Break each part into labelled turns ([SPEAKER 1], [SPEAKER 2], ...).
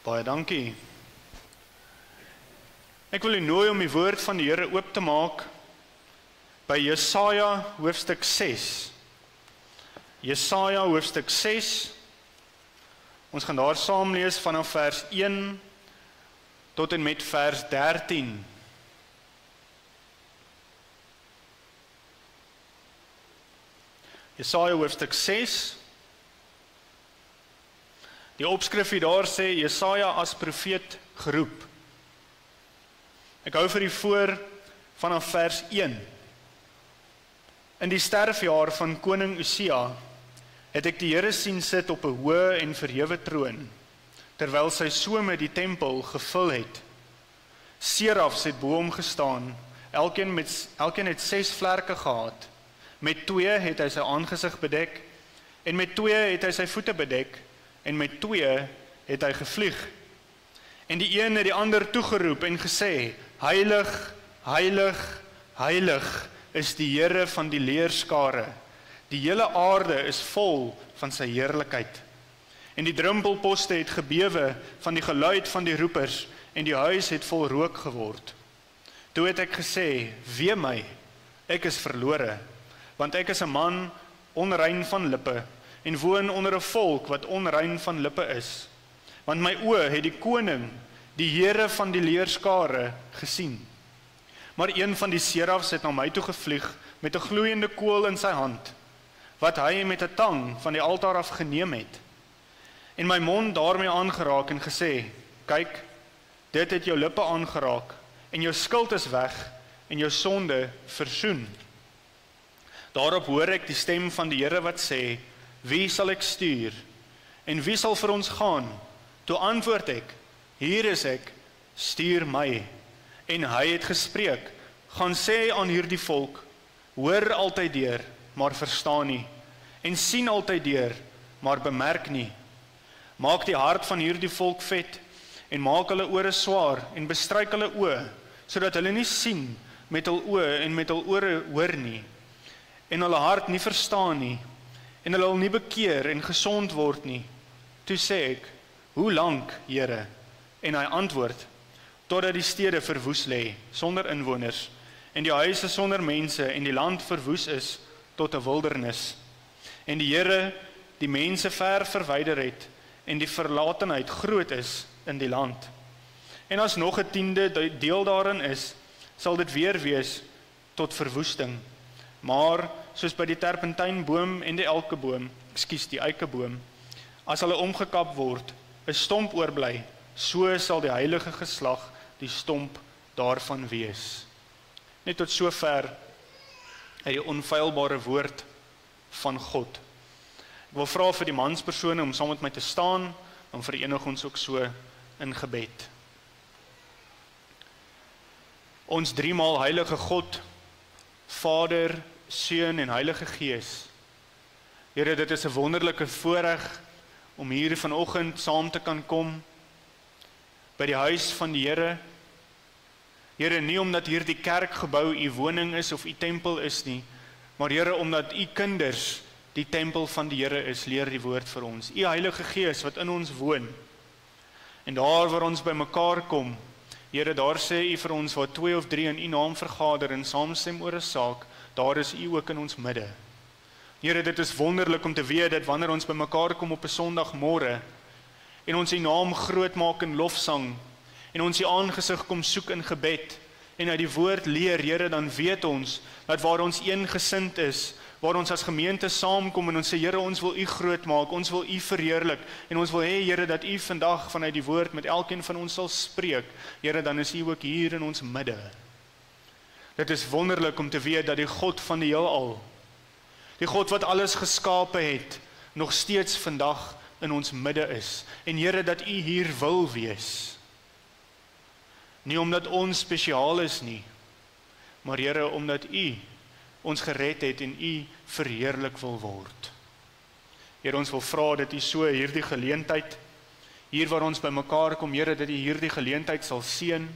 [SPEAKER 1] Baie dankie. Ek wil u nooi om die woord van die Here oop te maak by Jesaja hoofstuk 6. Jesaja hoofstuk 6. Ons gaan daar saam lees vanaf vers 1 tot en met vers 13. Jesaja hoofstuk 6. Die opskrif hier daar sê Jesaja as profeet geroep. Ek hou vir u voor vanaf vers 1. In die sterfjaar van koning Usia het ek die Here sien sit op 'n hoë en verhewe troon, terwyl sy some die tempel gevul het. Serafs het bo hom gestaan, elkeen het 6 vlerke gehad. Met 2 het hy sy aangesig bedek, en met 2 het hy sy voete bedek, en met 2 het hy gevlieg. En die een het die ander toegeroep en gesê, Heilig, heilig, heilig is die Here van die leerskare. Die hele aarde is vol van sy heerlikheid. En die drempelposte het gebewe van die geluid van die roepers, en die huis het vol rook geword. Toe het ek gesê, wee my, ek is verlore, want ek is 'n man onrein van lippe, en woon onder 'n volk wat onrein van lippe is. Want my oë het die koning, die Here van die leerskare, gesien. Maar een van die serafs het na my toe gevlieg met 'n gloeiende kool in sy hand, wat hy met 'n tang van die altaar af geneem het, en my mond daarmee aangeraak en gesê, kyk, dit het jou lippe aangeraak, en jou skuld is weg, en jou sonde versoen. Daarop hoor ek die stem van die Here wat sê, wie sal ek stuur, en wie sal vir ons gaan? Toe antwoord ek, hier is ek, stuur my. En hy het gespreek, gaan sê aan hierdie volk, hoor altyd deur, maar verstaan nie, en sien altyd deur, maar bemerk nie. Maak die hart van hierdie volk vet, en maak hulle ore swaar, en bestryk hulle oë, sodat hulle nie sien met hul oë en met hul ore hoor nie, en hulle hart nie verstaan nie, en hulle wil nie bekeer en gesond word nie. Toe sê ek, hoe lank, Here? En hy antwoord, totdat die stede verwoes lê, sonder inwoners, en die huise sonder mense, en die land verwoes is tot 'n wildernis. En die Here die mense ver verwyder het, en die verlatenheid groot is in die land. En as nog 'n 10de deel daarin is, sal dit weer wees tot verwoesting. Maar soos by die terpentynboom en die die eikeboom, as hulle omgekap word, 'n stomp oorbly, so sal die heilige geslag die stomp daarvan wees. Net tot sover uit die onfeilbare woord van God. Ek wil vra vir die manspersone om saam met my te staan, dan verenig ons ook so in gebed. Ons driemaal heilige God, Vader, Seun en Heilige Gees. Here, dit is 'n wonderlike voorreg om hier vanoggend saam te kan kom by die huis van die Here. Here, nie omdat hierdie kerkgebou u woning is of u tempel is nie, maar Here, omdat u kinders die tempel van die Here is, leer die woord vir ons. U Heilige Gees wat in ons woon. En daar waar ons by mekaar kom, Here, daar sê u vir ons, waar 2 of 3 in u naam vergader en saamstem oor 'n saak, daar is u ook in ons midde. Here, dit is wonderlik om te weet dat wanneer ons by mekaar kom op 'n Sondagmôre en ons u naam groot maak in lofsang en ons u aangesig kom soek in gebed en uit die woord leer, Here, dan weet ons dat waar ons eengesind is, waar ons as gemeente saamkom en ons sê, Here, ons wil u groot maak, ons wil u verheerlik en ons wil hê, Here, dat u vandag vanuit die woord met elkeen van ons sal spreek. Here, dan is u ook hier in ons midde. Dit is wonderlik om te weet dat die God van die heelal, die God wat alles geskape het, nog steeds vandag in ons midde is. En Here, dat u hier wil wees. Nie omdat ons spesiaal is nie, maar Here, omdat u ons gered het en u verheerlik wil word. Here, ons wil vra dat u so hierdie geleentheid, hier waar ons by mekaar kom, Here, dat u hierdie geleentheid sal seën.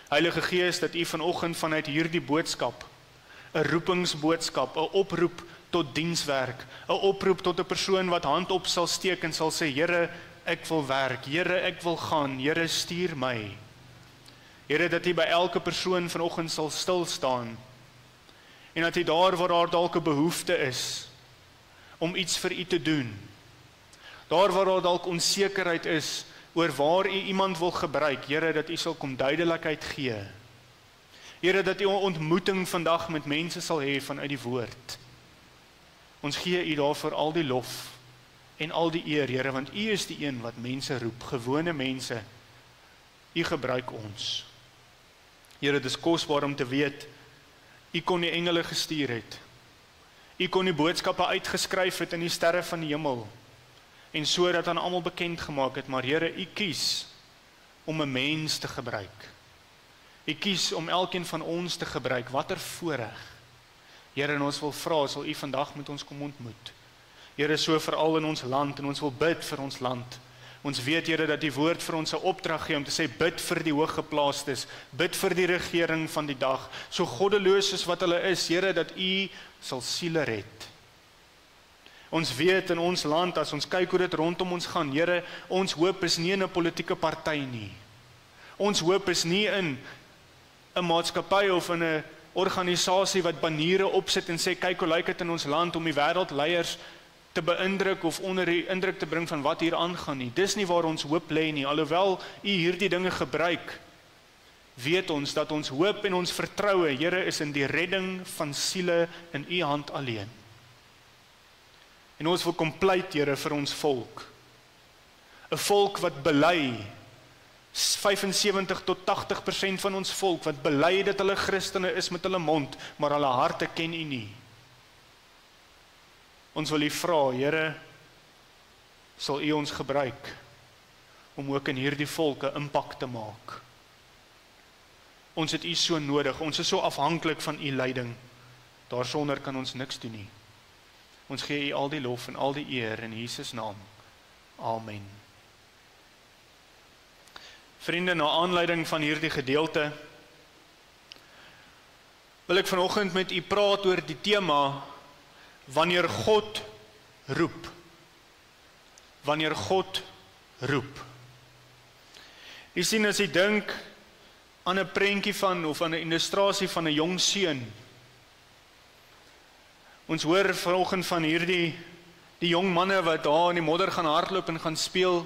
[SPEAKER 1] Heilige Gees, dat u vanoggend vanuit hierdie boodskap, 'n roepingsboodskap, 'n oproep tot dienswerk, 'n oproep tot 'n persoon wat hand op sal steek en sal sê, Here, ek wil werk, Here, ek wil gaan, Here, stuur my. Here, dat U by elke persoon vanoggend sal stil staan, en dat U daar waar daar dalk 'n behoefte is, om iets vir U te doen, daar waar daar dalk onsekerheid is, oor waar U iemand wil gebruik, Here, dat U sal kom duidelikheid gee. Here, dat U 'n ontmoeting vandag met mense sal hê vanuit die woord. Ons gee U daarvoor al die lof en al die eer, Here, want U is die een wat mense roep, gewone mense. U gebruik ons. Here, dit is kosbaar om te weet, U kon die engele gestuur het. U kon die boodskappe uitgeskryf het in die sterre van die hemel, en so dat aan almal bekend gemaak het, maar Here, U kies om 'n mens te gebruik. U kies om elkeen van ons te gebruik, watter voorreg. Here, en ons wil vra, sal U vandag met ons kom ontmoet. Here, so veral in ons land, en ons wil bid vir ons land. Ons weet, Here, dat die woord vir ons 'n opdrag gee om te sê, bid vir die hooggeplaastes, bid vir die regering van die dag, so goddeloos as wat hulle is, Here, dat U sal siele red. Ons weet in ons land, as ons kyk hoe dit rondom ons gaan, Here, ons hoop is nie in 'n politieke party nie. Ons hoop is nie in 'n maatskappy of in 'n organisasie wat baniere opsit en sê, kyk hoe lyk dit in ons land, om die wêreldleiers te beïndruk of onder die indruk te bring van wat hier aangaan nie. Dis nie waar ons hoop lê nie, alhoewel U hierdie dinge gebruik, weet ons dat ons hoop en ons vertroue, Here, is in die redding van siele in U hand alleen. En ons wil kom pleit, Here, vir ons volk. 'n Volk wat bely, 75 tot 80% van ons volk, wat bely dat hulle Christene is met hulle mond, maar hulle harte ken U nie. Ons wil U vra, Here, sal U ons gebruik om ook in hierdie volk 'n impak te maak. Ons het U so nodig, ons is so afhanklik van U leiding. Daarsonder kan ons niks doen nie. Ons gee U al die lof en al die eer in Jesus naam. Amen. Vriende, na aanleiding van hierdie gedeelte wil ek vanoggend met U praat oor die tema wanneer God roep. Wanneer God roep. U sien, as jy dink aan 'n prentjie van of aan 'n illustrasie van 'n jong seun. Ons hoor vanoggend van die jong manne wat daar in die modder gaan hardloop en gaan speel.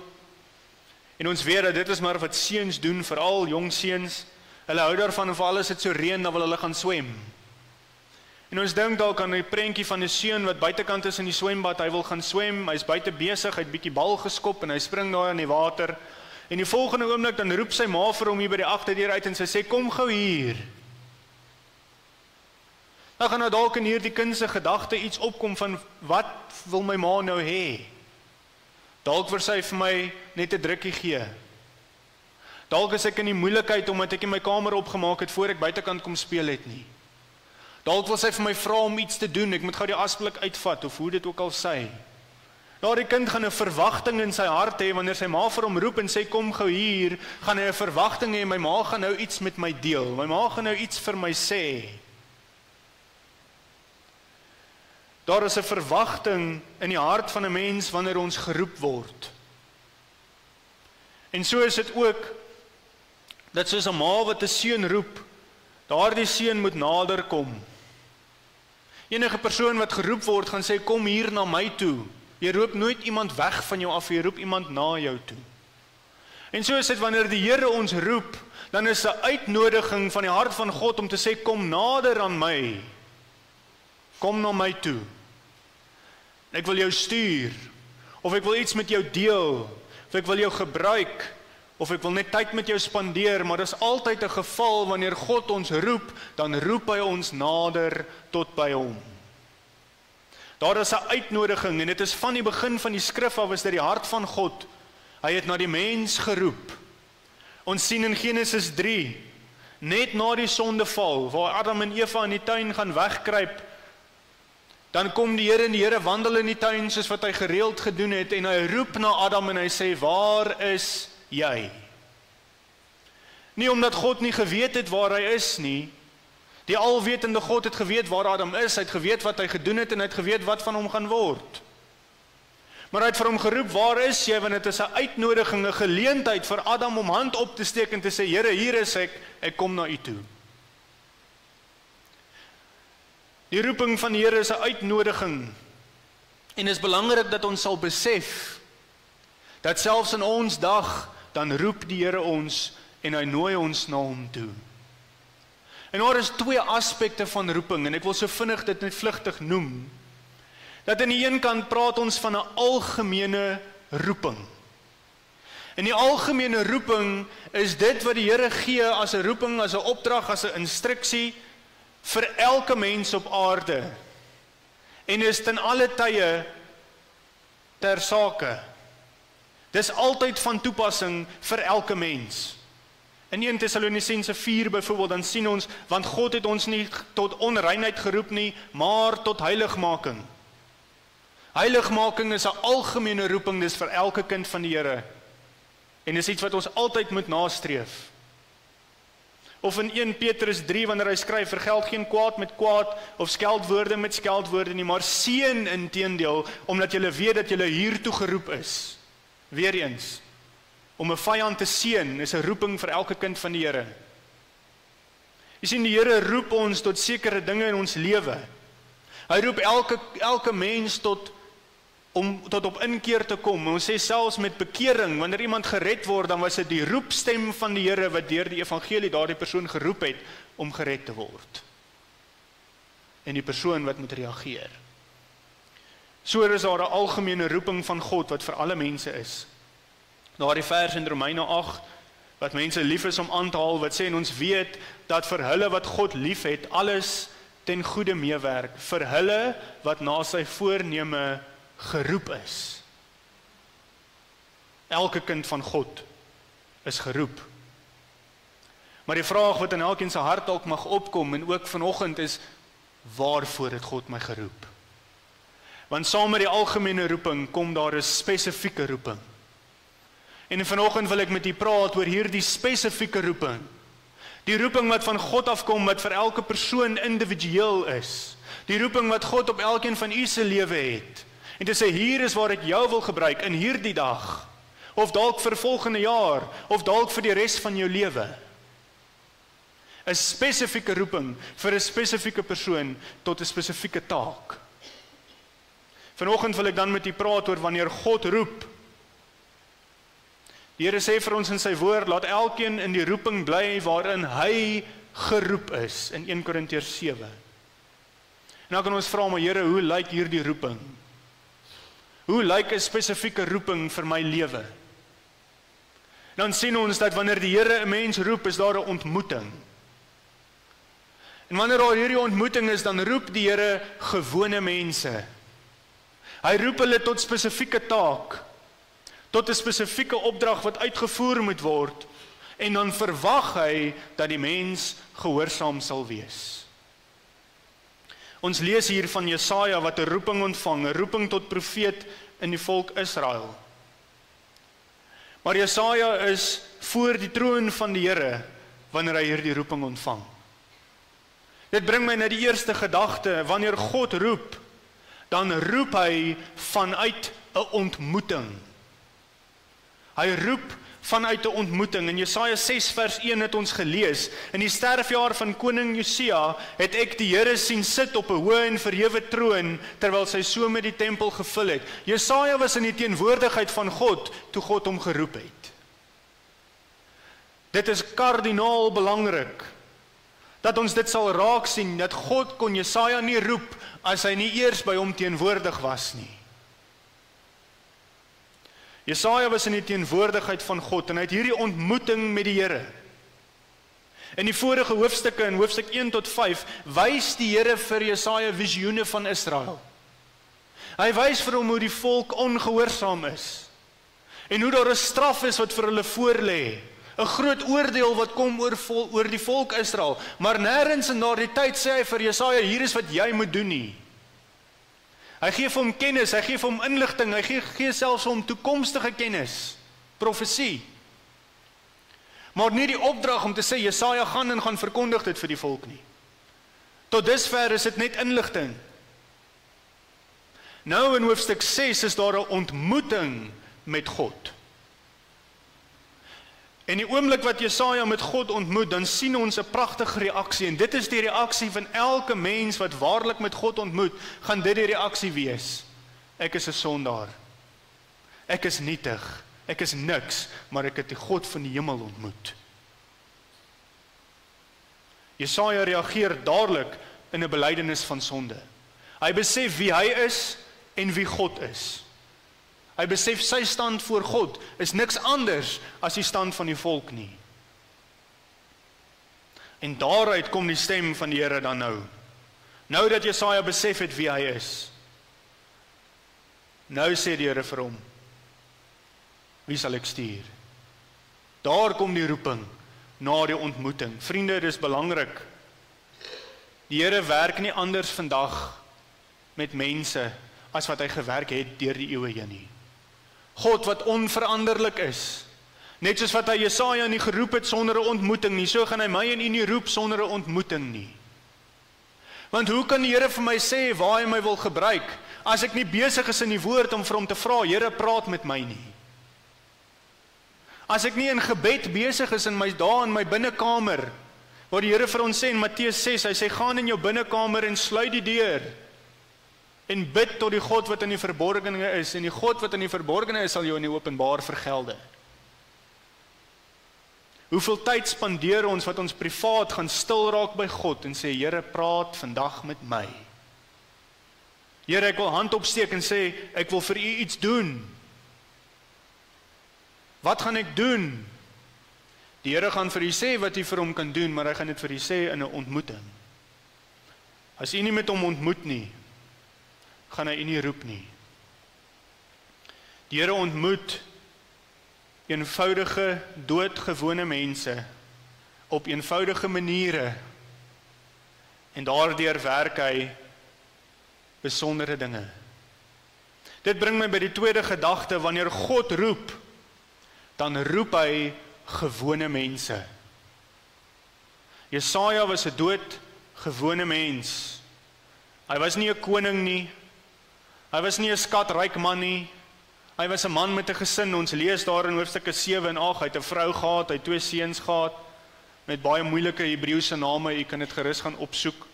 [SPEAKER 1] En ons weet dat dit is maar wat seuns doen, veral jong seuns. Hulle hou daarvan, of alles het so reën, dan wil hulle gaan swem. En ons dink dalk aan 'n prentjie van 'n seun wat buitekant is in die swembad, hy wil gaan swem, hy's buite besig, hy het bietjie bal geskop en hy spring daar in die water. En die volgende oomblik dan roep sy ma vir hom hier by die agterdeur uit en sy sê, kom gou hier. Dan gaan nou dalk in hierdie kind se gedagte iets opkom van, wat wil my ma nou hê? Dalk wil sy vir my net 'n drukkie gee. Dalk is ek in die moeilikheid omdat ek in my kamer opgemaak het voor ek buitekant kom speel het nie. Dalk wil sy vir my vra om iets te doen, ek moet gou die asblik uitvat, of hoe dit ook al sê. Daardie kind gaan 'n verwagting in sy hart hê, wanneer sy ma vir hom roep en sê, kom gou hier, gaan hy 'n verwagting hê, my ma gaan nou iets met my deel, my ma gaan nou iets vir my sê. Daar is 'n verwagting in die hart van 'n mens wanneer ons geroep word. En so is dit ook, dat soos 'n ma wat 'n seun roep, daardie seun moet nader kom. Enige persoon wat geroep word, gaan sê, kom hier na my toe. Jy roep nooit iemand weg van jou af, jy roep iemand na jou toe. En so is dit wanneer die Here ons roep, dan is 'n uitnodiging van die hart van God om te sê, kom nader aan my. Kom na my toe. Ek wil jou stuur, of ek wil iets met jou deel, of ek wil jou gebruik, of ek wil net tyd met jou spandeer, maar dis altyd 'n geval wanneer God ons roep, dan roep hy ons nader tot by hom. Daar is 'n uitnodiging, en dit is van die begin van die skrif af, is dit die hart van God. Hy het na die mens geroep. Ons sien in Genesis 3, net na die sondeval, waar Adam en Eva in die tuin gaan wegkruip, dan kom die Here, en die Here wandel in die tuin soos wat hy gereeld gedoen het, en hy roep na Adam en hy sê, waar is jy? Nie omdat God nie geweet het waar hy is nie. Die alwetende God het geweet waar Adam is, hy het geweet wat hy gedoen het, en hy het geweet wat van hom gaan word. Maar hy het vir hom geroep, waar is jy? Want dit is 'n uitnodiging, 'n geleentheid vir Adam om hand op te steek en te sê, Here, hier is ek kom na u toe. Die roeping van die Here is 'n uitnodiging. En is belangrik dat ons sal besef, dat selfs in ons dag, dan roep die Here ons, en hy nooi ons na hom toe. En daar is 2 aspekte van roeping, en ek wil so vinnig dit net vlugtig noem. Dat aan die een kant praat ons van 'n algemene roeping. En die algemene roeping is dit wat die Here gee as 'n roeping, as 'n opdrag, as 'n instruksie vir elke mens op aarde. En is ten alle tye ter sake. Dis altyd van toepassing vir elke mens. In 1 Tessalonisense 4 byvoorbeeld, dan sien ons, want God het ons nie tot onreinheid geroep nie, maar tot heiligmaking. Heiligmaking is 'n algemene roeping, dis vir elke kind van die Here. En dis iets wat ons altyd moet nastreef. Of in 1 Petrus 3, wanneer hy skryf, vergeld geen kwaad met kwaad, of skeldwoorde met skeldwoorde nie, maar seën inteendeel, omdat julle weet dat julle hiertoe geroep is. Weereens, om 'n vyand te seën, is 'n roeping vir elke kind van die Here. Jy sien, die Here roep ons tot sekere dinge in ons lewe. Hy roep elke mens tot op inkeer te kom. Ons sê selfs met bekering, wanneer iemand gered word, dan was dit die roepstem van die Here wat deur die evangelie daardie persoon geroep het om gered te word. En die persoon wat moet reageer. So is daar 'n algemene roeping van God wat vir alle mense is. Daardie vers in Romeine 8, wat mense lief is om aan te haal, wat sê, en ons weet dat vir hulle wat God lief het, alles ten goeie meewerk, vir hulle wat na sy voorneme geroep is. Elke kind van God is geroep. Maar die vraag wat in elkeen se hart dalk mag opkom, en ook vanoggend is, waarvoor het God my geroep? Want saam met die algemene roeping kom daar 'n spesifieke roeping. En vanoggend wil ek met u praat oor hierdie spesifieke roeping. Die roeping wat van God afkom, wat vir elke persoon individueel is. Die roeping wat God op elkeen van u se lewe het. En te sê, hier is waar ek jou wil gebruik in hierdie dag. Of dalk vir volgende jaar, of dalk vir die res van jou lewe. 'n Spesifieke roeping vir 'n spesifieke persoon tot 'n spesifieke taak. Vanoggend wil ek dan met u praat oor wanneer God roep. Die Here sê vir ons in sy woord, laat elkeen in die roeping bly waarin hy geroep is, in 1 Korintiërs 7. En dan kan ons vra, maar Here, hoe lyk hierdie roeping? Hoe lyk 'n spesifieke roeping vir my lewe? Dan sien ons dat wanneer die Here 'n mens roep, is daar 'n ontmoeting. En wanneer daar hierdie ontmoeting is, dan roep die Here gewone mense. Hy roep hulle tot spesifieke taak, tot 'n spesifieke opdrag wat uitgevoer moet word, en dan verwag hy dat die mens gehoorsaam sal wees. Ons lees hier van Jesaja wat 'n roeping ontvang, 'n roeping tot profeet in die volk Israel. Maar Jesaja is voor die troon van die Here wanneer hy hierdie roeping ontvang. Dit bring my na die eerste gedagte, wanneer God roep, dan roep hy vanuit 'n ontmoeting. Hy roep vanuit 'n ontmoeting. In Jesaja 6 vers 1 het ons gelees, in die sterfjaar van koning Josia het ek die Here sien sit op 'n hoë en verhewe troon, terwyl sy so met die tempel gevul het. Jesaja was in die teenwoordigheid van God, toe God hom geroep het. Dit is kardinaal belangrik, dat ons dit sal raak sien, dat God kon Jesaja nie roep, as hy nie eers by hom teenwoordig was nie. Jesaja was in die teenwoordigheid van God, en hy het hierdie ontmoeting met die Here. In die vorige hoofstukke, in hoofstuk 1 tot 5, wys die Here vir Jesaja visioene van Israel. Hy wys vir hom hoe die volk ongehoorsaam is, en hoe daar 'n straf is wat vir hulle voorlê, 'n groot oordeel wat kom oor die volk Israel, maar nêrens in daardie tyd sê hy vir Jesaja, hier is wat jy moet doen nie. Hy gee vir hom kennis, hy gee vir hom inligting, hy gee selfs vir hom toekomstige kennis, profesie. Maar nie die opdrag om te sê, Jesaja gaan verkondig dit vir die volk nie. Tot dusver is dit net inligting. Nou in hoofstuk 6 is daar 'n ontmoeting met God. En die oomblik wat Jesaja met God ontmoet, dan sien ons 'n pragtige reaksie, en dit is die reaksie van elke mens wat waarlik met God ontmoet, gaan dit die reaksie wees. Ek is 'n sondaar. Ek is nietig. Ek is niks, maar ek het die God van die hemel ontmoet. Jesaja reageer dadelik in 'n belydenis van sonde. Hy besef wie hy is en wie God is. Hy besef sy stand voor God is niks anders as die stand van die volk nie. En daaruit kom die stem van die Here dan nou. Nou dat Jesaja besef het wie hy is. Nou sê die Here vir hom, wie sal ek stuur? Daar kom die roeping na die ontmoeting. Vriende, dit is belangrik. Die Here werk nie anders vandag met mense as wat hy gewerk het deur die eeue heen nie. God wat onveranderlik is, net soos wat hy Jesaja nie geroep het sonder 'n ontmoeting nie, so gaan hy my en u nie roep sonder 'n ontmoeting nie. Want hoe kan die Here vir my sê waar hy my wil gebruik, as ek nie besig is in die woord om vir hom te vra, Here, praat met my nie? As ek nie in gebed besig is in my dae in my binnekamer, waar die Here vir ons sê in Matteus 6, hy sê, gaan in jou binnekamer en sluit die deur, en bid tot die God wat in die verborgene is, en die God wat in die verborgene is, sal jou in die openbaar vergelde. Hoeveel tyd spandeer ons wat ons privaat gaan stil raak by God, en sê, Here, praat vandag met my. Here, ek wil hand opsteek en sê, ek wil vir u iets doen. Wat gaan ek doen? Die Here gaan vir u sê wat u vir hom kan doen, maar hy gaan dit vir u sê in 'n ontmoeting. As u nie met hom ontmoet nie, gaan hy u nie roep nie. Die Here ontmoet eenvoudige, doodgewone mense op eenvoudige maniere, en daardeur werk hy besondere dinge. Dit bring my by die tweede gedagte, wanneer God roep, dan roep hy gewone mense. Jesaja was 'n doodgewone mens. Hy was nie 'n koning nie. Hy was nie 'n skatryk man nie. Hy was 'n man met 'n gesin. Ons lees daar in hoofstukke 7 en 8, hy het 'n vrou gehad, hy het 2 seuns gehad, met baie moeilike Hebreëse name, jy kan dit gerus gaan opsoek.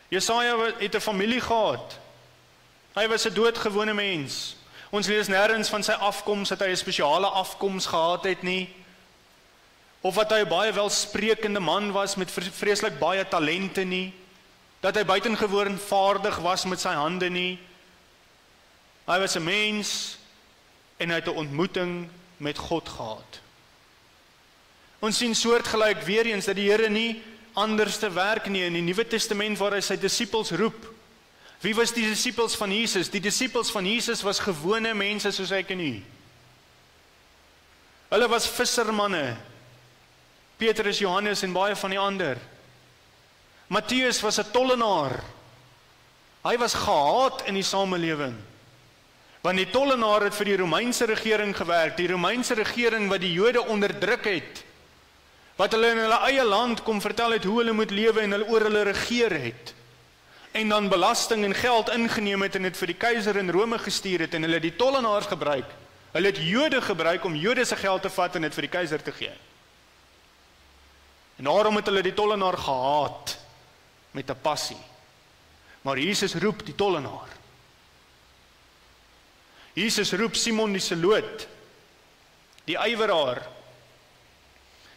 [SPEAKER 1] Jesaja het 'n familie gehad. Hy was 'n doodgewone mens. Ons lees nêrens van sy afkoms, dat hy 'n spesiale afkoms gehad het nie, of dat hy 'n baie welsprekende man was met vreeslik baie talente nie, dat hy buitengewoon vaardig was met sy hande nie. Hy was 'n mens en hy het 'n ontmoeting met God gehad. Ons sien soortgelyk weer eens dat die Here nie anders te werk nie in die Nuwe Testament waar hy sy disippels roep. Wie was die disippels van Jesus? Die disippels van Jesus was gewone mense soos ek en u. Hulle was vissermanne. Petrus, Johannes en baie van die ander. Matteus was 'n tollenaar. Hy was gehaat in die samelewing. Want die tollenaar het vir die Romeinse regering gewerk, die Romeinse regering wat die Jode onderdruk het, wat hulle in hulle eie land kom vertel het hoe hulle moet lewe en hulle oor hulle regeer het, en dan belasting en geld ingeneem het en dit vir die keiser in Rome gestuur het, en hulle die tollenaars gebruik, hulle het Jode gebruik om Jode se geld te vat en dit vir die keiser te gee. En daarom het hulle die tollenaar gehaat, met 'n passie. Maar Jesus roep die tollenaar. Jesus roep Simon die Seloot, die ywerraar.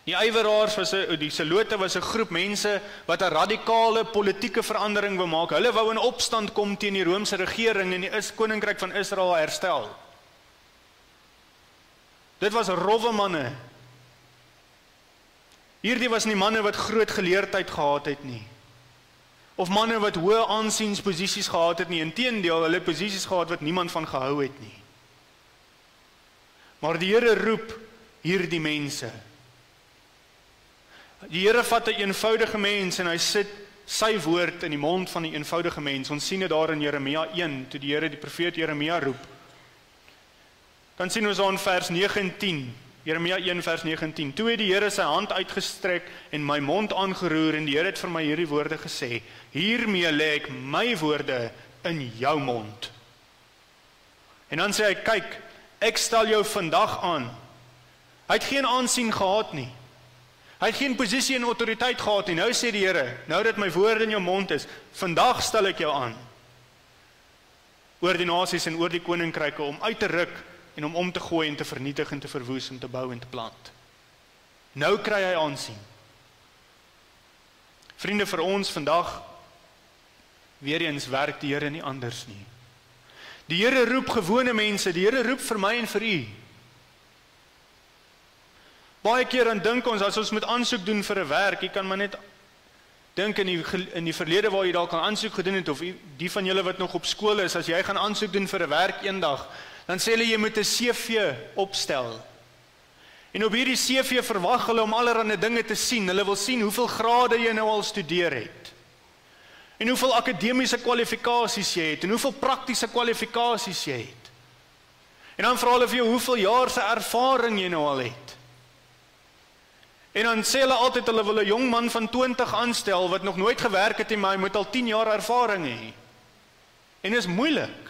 [SPEAKER 1] Die ywerraars die Selote was 'n groep mense wat 'n radikale politieke verandering wou maak. Hulle wou in opstand kom teen die Romeinse regering en die koninkryk van Israel herstel. Dit was rowwe manne. Hierdie was nie manne wat groot geleerdheid gehad het nie, of manne wat hoë aansiensposisies gehad het nie. Inteendeel, hulle posisies gehad wat niemand van gehou het nie. Maar die Here roep hierdie mense. Die Here vat 'n eenvoudige mens en hy sit sy woord in die mond van die eenvoudige mens. Ons sien dit daar in Jeremia 1, toe die Here die profeet Jeremia roep. Dan sien ons daar in vers 9 en 10, Jeremia 1 vers 9 en 10. Toe het die Here sy hand uitgestrek en my mond aangeroer en die Here het vir my hierdie woorde gesê: hiermee lê ek my woorde in jou mond. En dan sê hy, kyk, ek stel jou vandag aan. Hy het geen aansien gehad nie. Hy het geen posisie en autoriteit gehad nie. Nou sê die Here, nou dat my woorde in jou mond is, vandag stel ek jou aan oor die nasies en oor die koninkryke om uit te ruk en om te gooi en te vernietig en te verwoes en te bou en te plant. Nou kry hy aansien. Vriende, vir ons vandag, weer eens werk die Here nie anders nie. Die Here roep gewone mense, die Here roep vir my en vir u. Baie keer dan dink ons, as ons moet aansoek doen vir 'n werk, jy kan maar net dink in die verlede waar jy dalk aan aansoek gedoen het, of die van julle wat nog op skool is, as jy gaan aansoek doen vir 'n werk eendag, dan sê hulle jy moet 'n CV opstel. En op hierdie CV verwag hulle om allerlei dinge te sien. Hulle wil sien hoeveel grade jy nou al studeer het. En hoeveel akademiese kwalifikasies jy het, en hoeveel praktiese kwalifikasies jy het. En dan vra hulle vir jou hoeveel jaar se ervaring jy nou al het. En dan sê hulle altyd hulle wil 'n jong man van 20 aanstel wat nog nooit gewerk het nie, maar hy moet al 10 jaar ervaring hê. En dit is moeilik.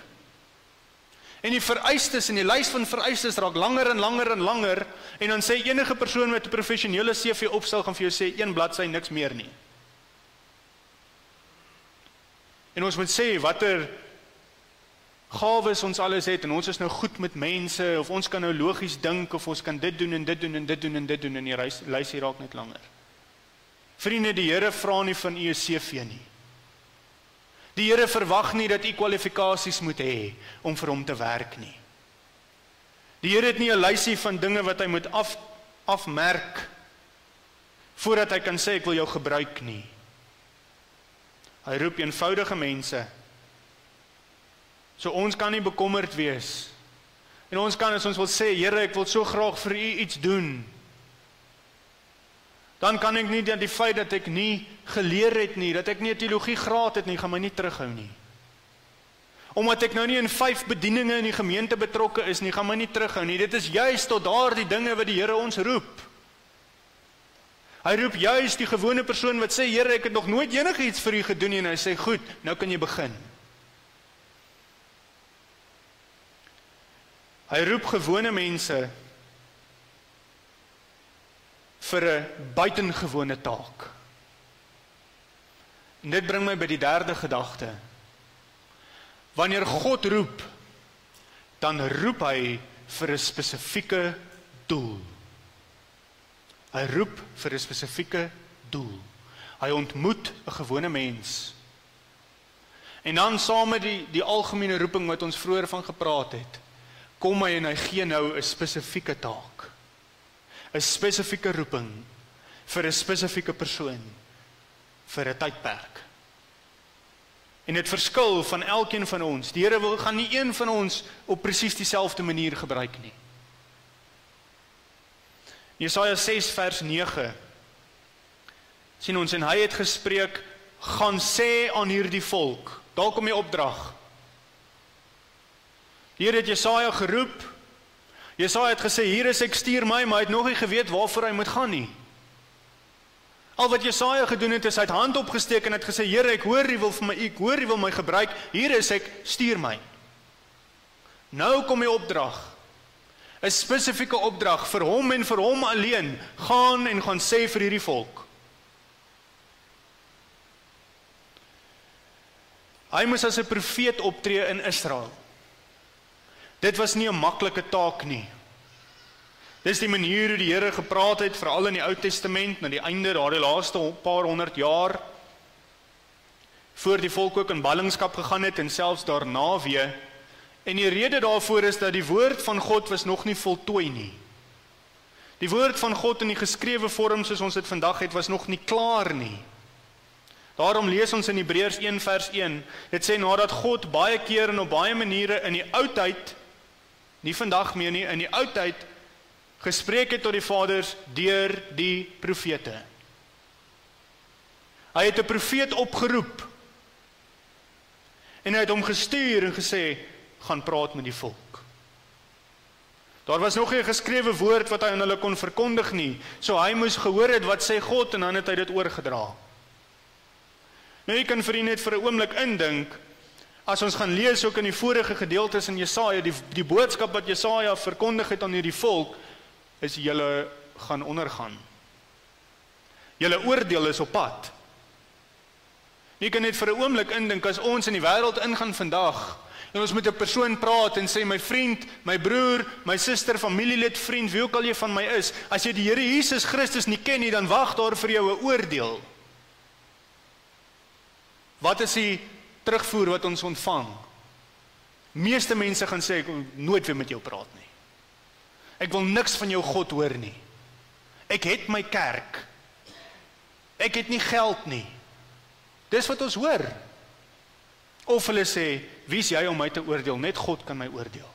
[SPEAKER 1] En die vereistes en die lys van vereistes raak langer en langer en langer, en dan sê enige persoon met 'n professionele CV opstel gaan vir jou sê 1 bladsy niks meer nie. En ons moet sê watter gawes ons alles het, en ons is nou goed met mense, of ons kan nou logies dink, of ons kan dit doen en dit doen en dit doen en dit doen, en die lys hier raak net langer. Vriende, die Here vra nie van u 'n CV nie. Die Here verwag nie dat u kwalifikasies moet hê om vir hom te werk nie. Die Here het nie 'n lysie van dinge wat hy moet afmerk voordat hy kan sê ek wil jou gebruik nie. Hy roep eenvoudige mense. So ons kan nie bekommerd wees. En ons kan, as ons wil sê, Here, ek wil so graag vir u iets doen, dan kan ek nie dat die feit dat ek nie geleer het nie, dat ek nie 'n teologie graad het nie, gaan my nie terughou nie. Omdat ek nou nie in 5 bedieninge in die gemeente betrokke is nie, gaan my nie terughou nie. Dit is juist tot daardie dinge wat die Here ons roep. Hy roep juist die gewone persoon wat sê, Here, ek het nog nooit enigiets vir u gedoen nie, en hy sê, goed, nou kan jy begin. Hy roep gewone mense vir 'n buitengewone taak. En dit bring my by die derde gedagte. Wanneer God roep, dan roep hy vir 'n spesifieke doel. Hy roep vir 'n spesifieke doel. Hy ontmoet 'n gewone mens. En dan saam met die algemene roeping wat ons vroeër van gepraat het, kom hy en hy gee nou 'n spesifieke taak. 'n Spesifieke roeping vir 'n spesifieke persoon vir 'n tydperk. En dit verskil van elkeen van ons. Die Here gaan nie een van ons op presies dieselfde manier gebruik nie. Jesaja 6 vers 9 sien ons, en hy het gespreek, gaan sê aan hierdie volk, daar kom die opdrag. Die Here het Jesaja geroep. Jesaja het gesê, hier is ek, stuur my, maar hy het nog nie geweet waarvoor hy moet gaan nie. Al wat Jesaja gedoen het, is hy het hand opgesteek en het gesê, Here, ek hoor u wil vir my, ek hoor u wil my gebruik, hier is ek, stuur my. Nou kom die opdrag. 'n Spesifieke opdrag vir hom en vir hom alleen. Gaan en gaan sê vir hierdie volk. Hy moes as 'n profeet optree in Israel. Dit was nie 'n maklike taak nie. Dis die manier hoe die Here gepraat het, veral in die Ou Testament, na die einde, daardie laaste paar 100 jaar, voor die volk ook in ballingskap gegaan het, en selfs daarna weer. En die rede daarvoor is dat die woord van God was nog nie voltooi nie. Die woord van God in die geskrewe vorm, soos ons dit vandag het, was nog nie klaar nie. Daarom lees ons in Hebreërs 1 vers 1, dit sê, nadat God baie keer en op baie maniere in die oudheid, nie vandag meer nie, in die oudheid, gespreek het tot die vaders deur die profete. Hy het 'n profeet opgeroep, en hy het hom gestuur en gesê, gaan praat met die volk. Daar was nog nie 'n geskrewe woord wat hy aan hulle kon verkondig nie, so hy moes gehoor het wat sê God, en dan het hy dit oorgedra. Nou, jy kan vir u net vir 'n oomblik indink, As ons gaan lees ook in die vorige gedeeltes in Jesaja, die boodskap wat Jesaja verkondig het aan hierdie volk, is julle gaan ondergaan. Julle oordeel is op pad. Jy kan net vir 'n oomblik indink, as ons in die wêreld ingaan vandag, en ons met 'n persoon praat en sê, my vriend, my broer, my suster, familielid, vriend, wie ook al jy van my is, as jy die Here Jesus Christus nie ken nie, dan wag daar vir jou 'n oordeel. Wat is die terugvoer wat ons ontvang? Meeste mense gaan sê, ek wil nooit weer met jou praat nie. Ek wil niks van jou God hoor nie. Ek het my kerk. Ek het nie geld nie. Dis wat ons hoor. Of hulle sê, wie is jy om my te oordeel? Net God kan my oordeel.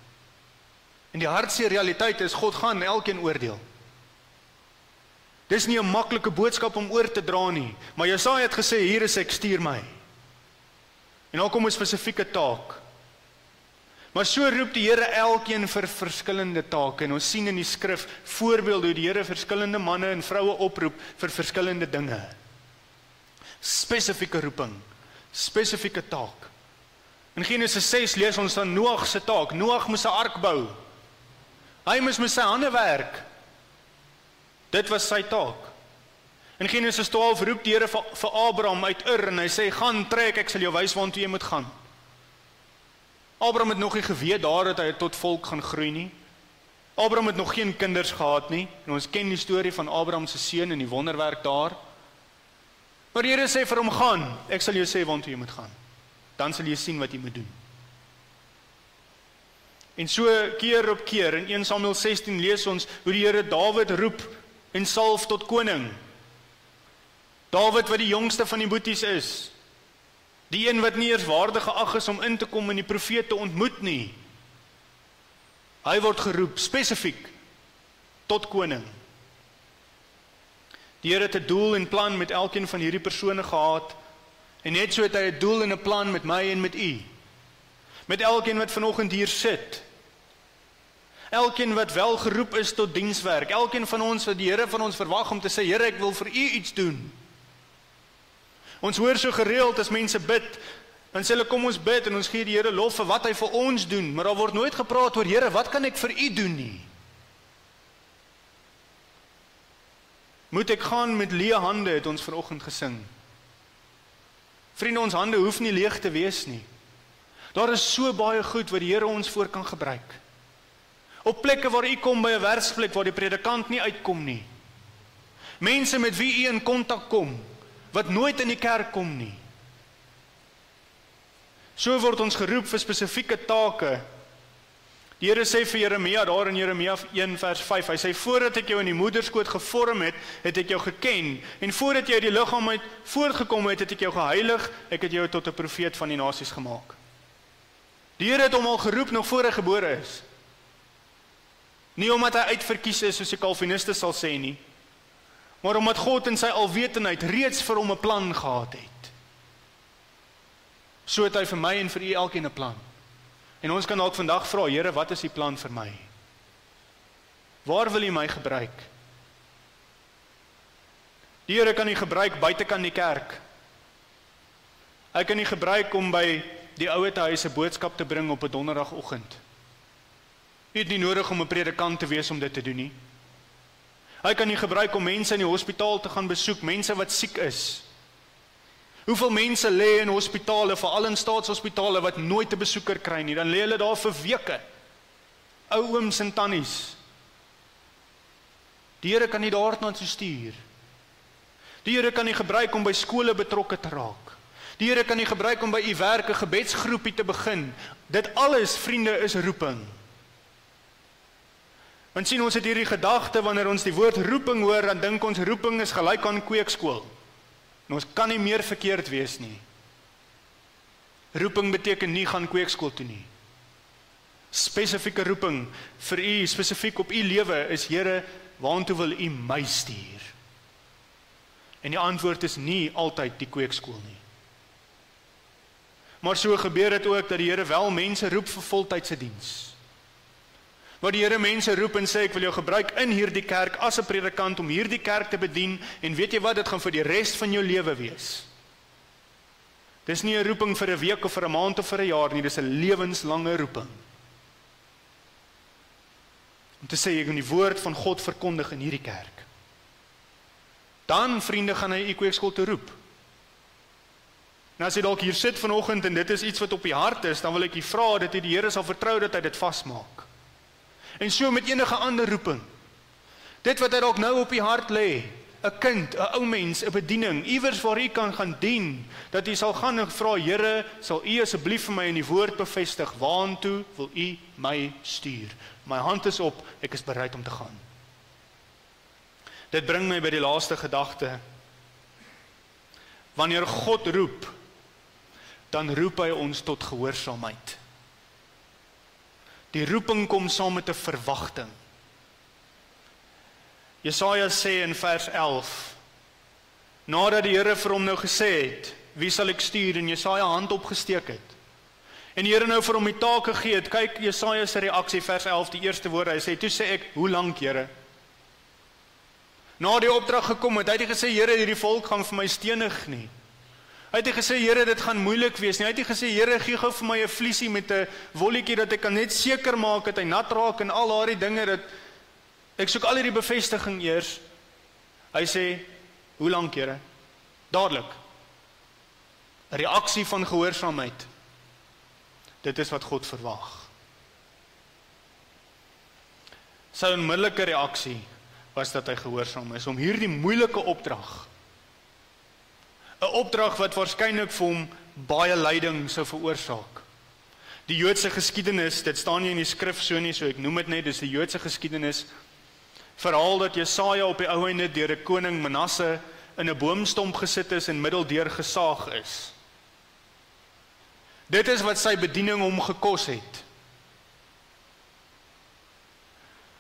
[SPEAKER 1] En die hartseer realiteit is, God gaan elkeen oordeel. Dis nie 'n maklike boodskap om oor te dra nie, maar Jesaja het gesê, hier is ek, stuur my. En dan kom 'n spesifieke taak. Maar so roep die Here elkeen vir verskillende take, en ons sien in die skrif voorbeelde hoe die Here verskillende manne en vroue oproep vir verskillende dinge. Spesifieke roeping, spesifieke taak. In Genesis 6 lees ons dan Noag se taak. Noag moes 'n ark bou. Hy moes met sy hande werk. Dit was sy taak. In Genesis 12 roep die Here vir Abraham uit Ur en hy sê, gaan trek, ek sal jou wys waartoe jy moet gaan. Abraham het nog nie geweet daar dat hy tot volk gaan groei nie. Abraham het nog geen kinders gehad nie. En ons ken die storie van Abraham se seun en die wonderwerk daar. Maar die Here sê vir hom, gaan, ek sal jou sê waartoe jy moet gaan. Dan sal jy sien wat jy moet doen. En so keer op keer, in 1 Samuel 16 lees ons hoe die Here Dawid roep en salf tot koning. Dawid wat die jongste van die boeties is, die een wat nie eers waardig geag is om in te kom en die profeet te ontmoet nie. Hy word geroep spesifiek tot koning. Die Here het 'n doel en plan met elkeen van hierdie persone gehad, en net so het hy 'n doel en 'n plan met my en met u. Met elkeen wat vanoggend hier sit. Elkeen wat wel geroep is tot dienswerk. Elkeen van ons wat die Here van ons verwag om te sê, Here, ek wil vir u iets doen. Ons hoor so gereeld as mense bid, dan sê hulle, kom ons bid en ons gee die Here lof vir wat hy vir ons doen, maar daar word nooit gepraat oor, Here, wat kan ek vir u doen nie? Moet ek gaan met leë hande, het ons vanoggend gesing. Vriende, ons hande hoef nie leeg te wees nie. Daar is so baie goed wat die Here ons voor kan gebruik. Op plekke waar u kom by 'n werksplek waar die predikant nie uitkom nie. Mense met wie u in kontak kom, wat nooit in die kerk kom nie. So word ons geroep vir spesifieke take. Die Here sê vir Jeremia, daar in Jeremia 1 vers 5, hy sê, voordat ek jou in die moederskoot gevorm het, het ek jou geken, en voordat jy uit die liggaam uit voortgekom het, het ek jou geheilig, ek het jou tot 'n profeet van die nasies gemaak. Die Here het hom al geroep nog voor hy gebore is. Nie omdat hy uitverkies is, soos die Calviniste sal sê nie, maar omdat God in sy alwetendheid reeds vir hom 'n plan gehad het. So het hy vir my en vir u elkeen 'n plan. En ons kan dalk vandag vra, Here, wat is die plan vir my? Waar wil u my gebruik? Die Here kan u gebruik buitekant die kerk. Hy kan u gebruik om by die ouete huis 'n boodskap te bring op 'n donderdagoggend. U het nie nodig om 'n predikant te wees om dit te doen nie. Hy kan u gebruik om mense in die hospitaal te gaan besoek, mense wat siek is. Hoeveel mense lê in hospitale, veral in staatshospitale, wat nooit 'n besoeker kry nie, dan lê hulle daar vir weke. Ou ooms en tannies. Die Here kan nie daarna toe stuur. Die Here kan nie gebruik om by skole betrokke te raak. Die Here kan nie gebruik om by u werk 'n gebedsgroepie te begin. Dit alles, vriende, is roeping. Want sien, ons het hierdie gedagte, wanneer ons die woord roeping hoor, dan dink ons roeping is gelyk aan kweekskool. En ons kan nie meer verkeerd wees nie. Roeping beteken nie gaan kweekskool toe nie. Spesifieke roeping vir u, spesifiek op u lewe is, Here, waartoe wil u my stuur? En die antwoord is nie altyd die kweekskool nie. Maar so gebeur dit ook dat die Here wel mense roep vir voltydse diens. Waar die Here mense roep en sê, ek wil jou gebruik in hierdie kerk as 'n predikant om hierdie kerk te bedien, en weet jy wat, dit gaan vir die res van jou lewe wees. Dis nie 'n roeping vir 'n week of vir 'n maand of vir 'n jaar nie, dis 'n lewenslange roeping. Om te sê, ek moet die woord van God verkondig in hierdie kerk. Dan, vriende, gaan hy Equexco toe roep. En as jy dalk hier sit vanoggend en dit is iets wat op die hart is, dan wil ek jy vra dat jy die Here sal vertrou dat hy dit vasmaak. En so met enige ander roeping. Dit wat hy dalk nou op die hart lê, 'n kind, 'n ou mens, 'n bediening, iewers waar u kan gaan dien, dat u sal gaan en vra, Here, sal u asseblief vir my in die woord bevestig, waantoe wil u my stuur? My hand is op, ek is bereid om te gaan. Dit bring my by die laaste gedagte. Wanneer God roep, dan roep hy ons tot gehoorsaamheid. Die roeping kom saam met 'n verwagting. Jesaja sê in vers 11, nadat die Here vir hom nou gesê het, wie sal ek stuur, en Jesaja hand opgesteek het, en die Here nou vir hom die taak gegee het, kyk Jesaja se reaksie, vers 11, die eerste woorde, hy sê, toe sê ek, hoe lank, Here? Na die opdrag gekom het, hy het nie gesê, Here, hierdie volk gaan vir my stenig nie. Hy het nie gesê, Here, dit gaan moeilik wees nie. Hy het nie gesê, Here, gee gou vir my 'n vliesie met 'n wolletjie, dat ek kan net seker maak dat hy nat raak en al daardie dinge, dat ek soek al hierdie bevestiging eers. Hy sê, hoe lank, Here? Dadelik. 'n Reaksie van gehoorsaamheid. Dit is wat God verwag. Sy onmiddellike reaksie was dat hy gehoorsaam is om hierdie moeilike opdrag, 'n opdrag wat waarskynlik vir hom baie lyding sou veroorsaak. Die Joodse geskiedenis, dit staan nie in die skrif so nie, so ek noem dit net, dis die Joodse geskiedenis, verhaal dat Jesaja op die ou einde deur 'n koning Manasse in 'n boomstomp gesit is en middeldeur gesaag is. Dit is wat sy bediening hom gekos het.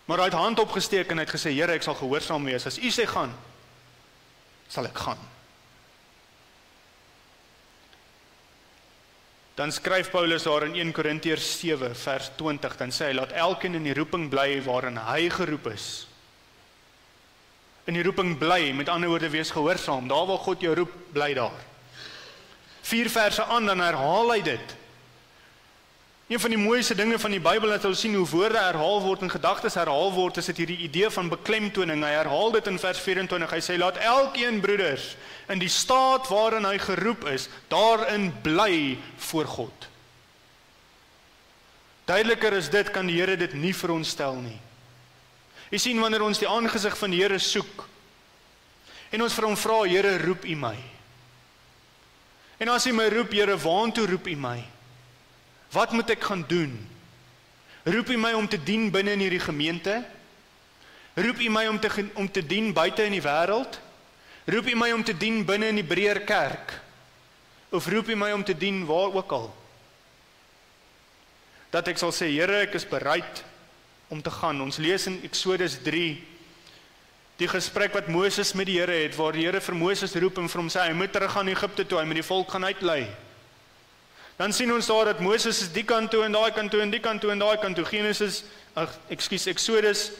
[SPEAKER 1] Maar hy het hand opgesteek en hy het gesê, Here, ek sal gehoorsaam wees. As u sê gaan, sal ek gaan. Dan skryf Paulus daar in 1 Korintiërs 7 vers 20, dan sê hy, laat elkeen in die roeping bly waarin hy geroep is. In die roeping bly, met ander woorde, wees gehoorsaam. Daar waar God jou roep, bly daar. 4 verse aan, dan herhaal hy dit. Een van die mooiste dinge van die Bybel, dat ons sien hoe woorde herhaal word en gedagtes herhaal word, is dit hierdie idee van beklemtoning. Hy herhaal dit in vers 24, hy sê, laat elkeen, broeders, in die staat waarin hy geroep is, daarin bly voor God. Duideliker is dit, kan die Here dit nie vir ons stel nie. Jy sien, wanneer ons die aangesig van die Here soek, en ons vir hom vra, Here, roep u my. En as hy my roep, Here, waantoe roep u my? Wat moet ek gaan doen? Roep u my om te dien binne in hierdie gemeente? Roep u my om te dien buite in die wêreld? Roep u my om te dien binne in die breër kerk? Of roep u my om te dien waar ook al? Dat ek sal sê, Here, ek is bereid om te gaan. Ons lees in Exodus 3, die gesprek wat Moses met die Here het, waar die Here vir Moses roep en vir hom sê, hy moet teruggaan Egipte toe, hy moet die volk gaan uitlei. Dan sien ons daar dat Moses is die kant toe en daai kant toe en die kant toe en daai kant toe. Exodus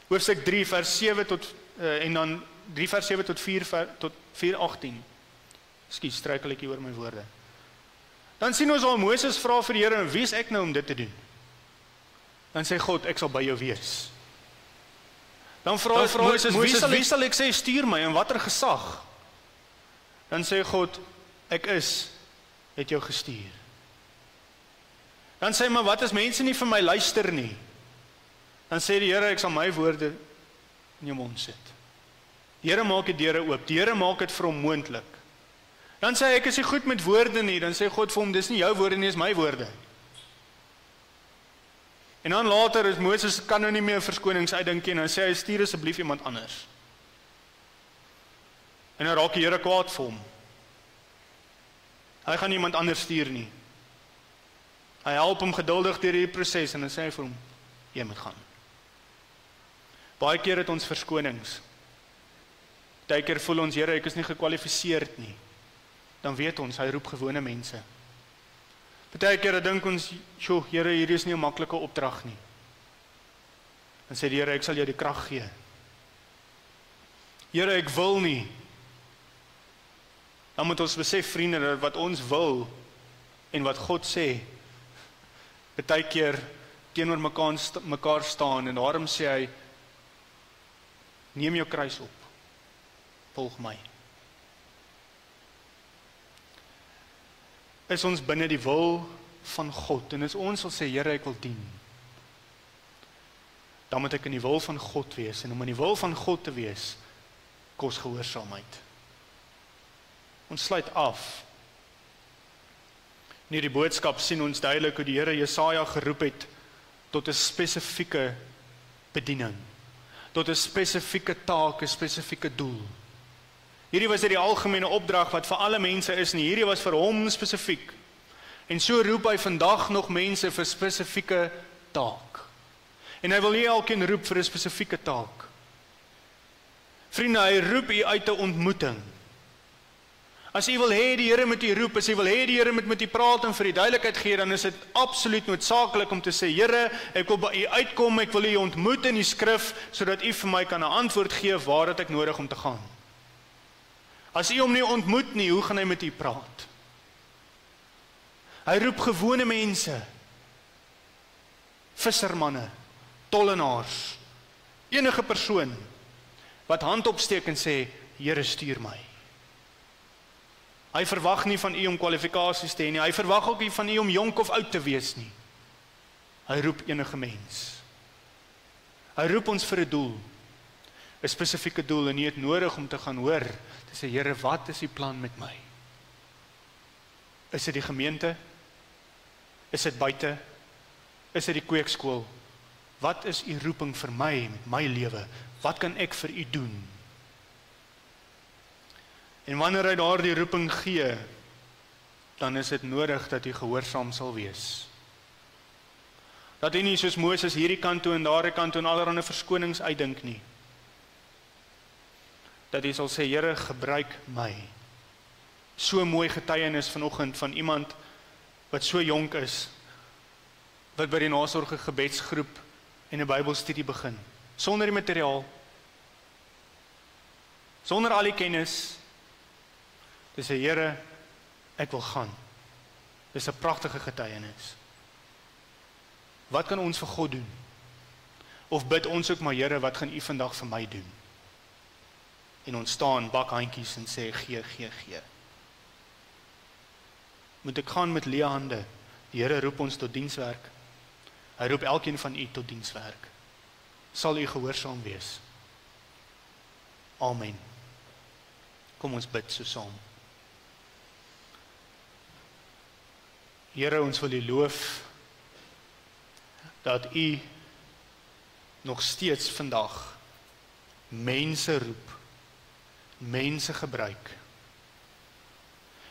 [SPEAKER 1] hoofstuk 3 vers 7 tot en dan 3 vers 7 tot 4:18. Struikel ek hier oor my woorde. Dan sien ons al Moses vra vir die Here, wie is ek nou om dit te doen? Dan sê God, ek sal by jou wees. Dan vra Moses, wie sal ek sê stuur my en watter gesag? Dan sê God, ek het jou gestuur. Dan sê hy, maar wat as mense nie vir my luister nie? Dan sê die Here, ek sal my woorde in jou mond sit. Die Here maak die deure oop, die Here maak dit vir hom moontlik. Dan sê hy, ek is nie goed met woorde nie, dan sê God vir hom, dis nie jou woorde nie, dis my woorde. En dan later is Moses kan nou nie meer verskonings uitdink nie, en dan sê hy, stuur asseblief iemand anders. En dan raak die Here kwaad vir hom. Hy gaan iemand anders stuur nie. Hy help hom geduldig deur hierdie proses en dan sê hy vir hom, jy moet gaan. Baie keer het ons verskonings. Baie keer voel ons, Here, ek is nie gekwalifiseerd nie. Dan weet ons, hy roep gewone mense. Baie keer dink ons, "Sjoe, Here, hierdie is nie 'n maklike opdrag nie." Dan sê die Here, ek sal jou die krag gee. Here, ek wil nie. dan moet ons besef, vriende, dat wat ons wil en wat God sê, baie keer teenoor mekaar staan, en daarom sê hy, neem jou kruis op, volg my. Is ons binne die wil van God, en as ons sal sê, Here, ek wil dien, dan moet ek in die wil van God wees, en om in die wil van God te wees, kos gehoorsaamheid. Ons sluit af. In hierdie boodskap sien ons duidelik hoe die Here Jesaja geroep het tot 'n spesifieke bediening, tot 'n spesifieke taak, 'n spesifieke doel. Hierdie was die algemene opdrag wat vir alle mense is, en hierdie was vir hom spesifiek. En so roep hy vandag nog mense vir spesifieke taak. En hy wil nie elkeen roep vir 'n spesifieke taak. Vriende, hy roep u uit 'n ontmoeting. As u wil hê die Here moet u roep, as u wil hê die Here moet met u praat en vir u duidelikheid gee, dan is dit absoluut noodsaaklik om te sê, Here, ek wil by u uitkom, ek wil u ontmoet in die skrif, sodat u vir my kan 'n antwoord gee waar het ek nodig om te gaan. As u hom nie ontmoet nie, hoe gaan hy met u praat? Hy roep gewone mense, vissermanne, tollenaars, enige persoon wat hand opsteek en sê, Here, stuur my. Hy verwag nie van u om kwalifikasies te hê nie, hy verwag ook nie van u om jonk of oud te wees nie. Hy roep enige mens. Hy roep ons vir 'n doel, 'n spesifieke doel, en jy het nodig om te gaan hoor, te sê, Here, wat is die plan met my? Is dit die gemeente? Is dit buite? Is dit die kweekskool? Wat is u roeping vir my, met my lewe? Wat kan ek vir u doen? En wanneer hy daardie roeping gee, dan is dit nodig dat u gehoorsaam sal wees. Dat u nie soos Moses hierdie kant toe en daardie kant toe en allerlei verskonings uitdink nie. Dat u sal sê, Here, gebruik my. So mooi getuienis vanoggend van iemand wat so jonk is, wat by die nasorge gebedsgroep en 'n Bybelstudie begin, sonder die materiaal, sonder al die kennis. Dis sê, Here, ek wil gaan. Dis 'n pragtige getuienis. Wat kan ons vir God doen? Of bid ons ook maar, Here, wat gaan u vandag vir my doen? En ons staan bakhandjies en sê, gee. Moet ek gaan met leë hande? Die Here roep ons tot dienswerk. Hy roep elkeen van u tot dienswerk. Sal u gehoorsaam wees? Amen. Kom ons bid so saam. Here, ons wil u loof dat u nog steeds vandag mense roep, mense gebruik.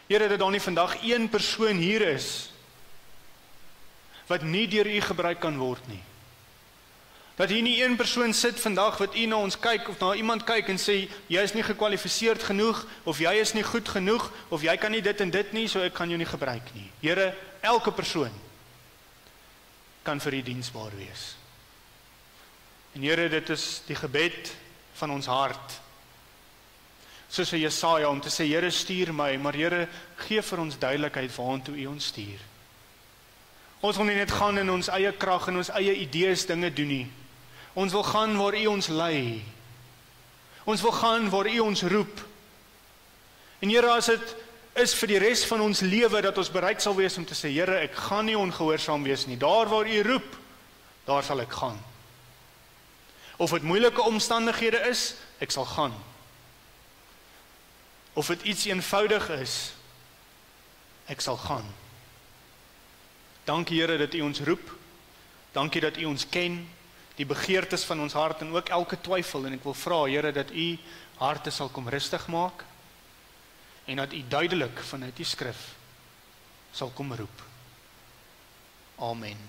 [SPEAKER 1] Here, dat daar nie vandag een persoon hier is wat nie deur u gebruik kan word nie. Dat hier nie een persoon sit vandag wat u na ons kyk of na iemand kyk en sê, jy is nie gekwalifiseerd genoeg, of jy is nie goed genoeg, of jy kan nie dit en dit nie, so ek kan jou nie gebruik nie. Here, elke persoon kan vir u diensbaar wees. En Here, dit is die gebed van ons hart. Soos vir Jesaja om te sê, Here, stuur my, maar Here, gee vir ons duidelikheid waartoe u ons stuur. Ons wil nie net gaan in ons eie krag en ons eie idees dinge doen nie. Ons wil gaan waar u ons lei. Ons wil gaan waar u ons roep. En Here, as dit is vir die res van ons lewe dat ons bereid sal wees om te sê, Here, ek gaan nie ongehoorsaam wees nie. Daar waar u roep, daar sal ek gaan. Of dit moeilike omstandighede is, ek sal gaan. Of dit iets eenvoudig is, ek sal gaan. Dankie Here dat u ons roep. Dankie dat u ons ken, die begeertes van ons hart en ook elke twyfel. En ek wil vra, Here, dat u harte sal kom rustig maak en dat u duidelik vanuit die skrif sal kom roep. Amen.